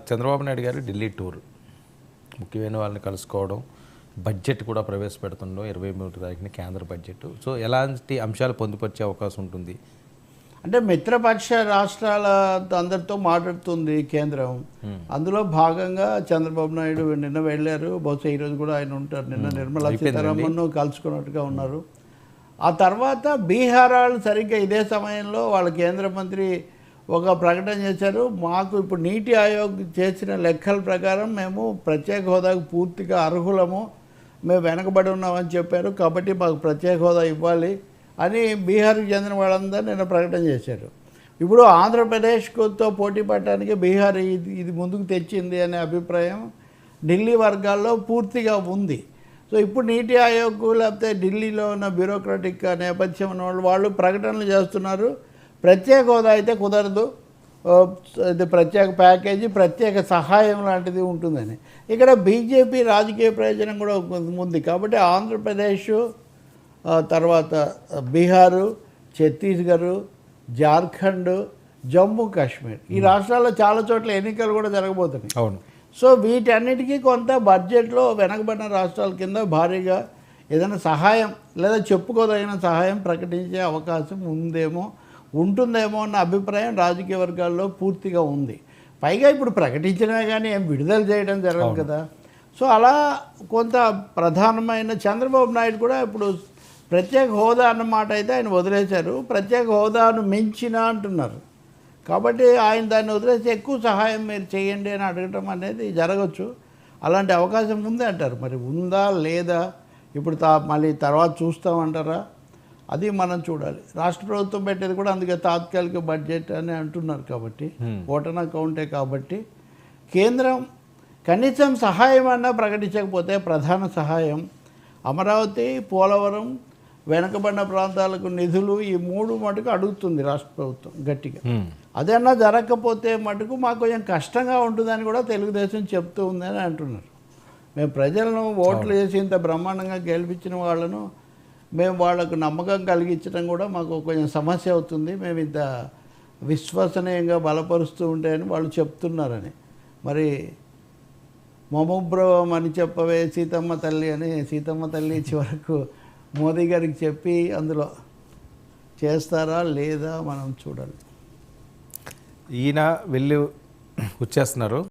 చంద్రబాబు నాయుడు గారు ఢిల్లీ టూర్, ముఖ్యమైన వాళ్ళని కలుసుకోవడం, బడ్జెట్ కూడా ప్రవేశపెడుతుండడం 23 తారీఖున కేంద్ర బడ్జెట్. సో ఎలాంటి అంశాలు పొందుపరిచే అవకాశం ఉంటుంది? అంటే మిత్రపక్ష రాష్ట్రాల అందరితో మాట్లాడుతుంది కేంద్రం. అందులో భాగంగా చంద్రబాబు నాయుడు నిన్న వెళ్ళారు. బహుశా ఈరోజు కూడా ఆయన ఉంటారు. నిన్న నిర్మలా సీతారామన్ కలుసుకున్నట్టుగా ఉన్నారు. ఆ తర్వాత బీహార్ వాళ్ళు సరిగ్గా ఇదే సమయంలో వాళ్ళ కేంద్ర మంత్రి ఒక ప్రకటన చేశారు. మాకు ఇప్పుడు నీతి ఆయోగ్ చేసిన లెక్కల ప్రకారం మేము ప్రత్యేక హోదాకు పూర్తిగా అర్హులము, మేము వెనకబడి ఉన్నామని చెప్పారు. కాబట్టి మాకు ప్రత్యేక హోదా ఇవ్వాలి అని బీహార్కి చెందిన వాళ్ళందరూ నిన్న ప్రకటన చేశారు. ఇప్పుడు ఆంధ్రప్రదేశ్తో పోటీ పడటానికి బీహార్ ఇది ముందుకు తెచ్చింది అనే అభిప్రాయం ఢిల్లీ వర్గాల్లో పూర్తిగా ఉంది. సో ఇప్పుడు నీతి ఆయోగ్ లేకపోతే ఢిల్లీలో ఉన్న బ్యూరోక్రాటిక్ నేపథ్యం ఉన్న వాళ్ళు ప్రకటనలు చేస్తున్నారు. ప్రత్యేక హోదా అయితే కుదరదు, ఇది ప్రత్యేక ప్యాకేజీ, ప్రత్యేక సహాయం లాంటిది ఉంటుందని. ఇక్కడ బీజేపీ రాజకీయ ప్రయోజనం కూడా ఉంది. కాబట్టి ఆంధ్రప్రదేశ్, తర్వాత బీహారు, ఛత్తీస్గఢ్, జార్ఖండ్, జమ్మూ కాశ్మీర్, ఈ రాష్ట్రాల్లో చాలా చోట్ల ఎన్నికలు కూడా జరగబోతున్నాయి. అవును. సో వీటన్నిటికీ కొంత బడ్జెట్లో వెనకబడిన రాష్ట్రాల కింద భారీగా ఏదైనా సహాయం లేదా చెప్పుకోదగిన సహాయం ప్రకటించే అవకాశం ఉంటుందేమో అన్న అభిప్రాయం రాజకీయ వర్గాల్లో పూర్తిగా ఉంది. పైగా ఇప్పుడు ప్రకటించినా కానీ ఏం విడుదల చేయడం జరగదు కదా. సో అలా కొంత ప్రధానమైన చంద్రబాబు నాయుడు కూడా ఇప్పుడు ప్రత్యేక హోదా అన్నమాట అయితే ఆయన వదిలేశారు. ప్రత్యేక హోదాను మించిన అంటున్నారు. కాబట్టి ఆయన దాన్ని వదిలేసి ఎక్కువ సహాయం మీరు చేయండి అని అడగటం అనేది జరగచ్చు. అలాంటి అవకాశం ఉంది అంటారు. మరి ఉందా లేదా ఇప్పుడు మళ్ళీ తర్వాత చూస్తామంటారా, అది మనం చూడాలి. రాష్ట్ర ప్రభుత్వం పెట్టేది కూడా అందుకే తాత్కాలిక బడ్జెట్ అని అంటున్నారు. కాబట్టి ఓటన్ అకౌంటే కాబట్టి కేంద్రం కనీసం సహాయం అన్నా ప్రకటించకపోతే, ప్రధాన సహాయం అమరావతి, పోలవరం, వెనకబడిన ప్రాంతాలకు నిధులు, ఈ 3 మటుకు అడుగుతుంది రాష్ట్ర ప్రభుత్వం గట్టిగా. అదన్నా జరగకపోతే మటుకు మాకు కొంచెం కష్టంగా ఉంటుందని కూడా తెలుగుదేశం చెప్తూ ఉందని అంటున్నారు. మేము ప్రజలను ఓట్లు వేసి ఇంత బ్రహ్మాండంగా గెలిపించిన వాళ్ళను మేము వాళ్లకు నమ్మకం కలిగించడం కూడా మాకు కొంచెం సమస్య అవుతుంది, మేము ఇంత విశ్వసనీయంగా బలపరుస్తూ ఉంటాయని వాళ్ళు చెప్తున్నారని. మరి మమోబ్రవం అని చెప్పవే సీతమ్మ తల్లి అని సీతమ్మ తల్లి చివరకు మోదీ గారికి చెప్పి అందులో చేస్తారా లేదా మనం చూడాలి. ఈయన వెళ్ళి వచ్చేస్తున్నారు.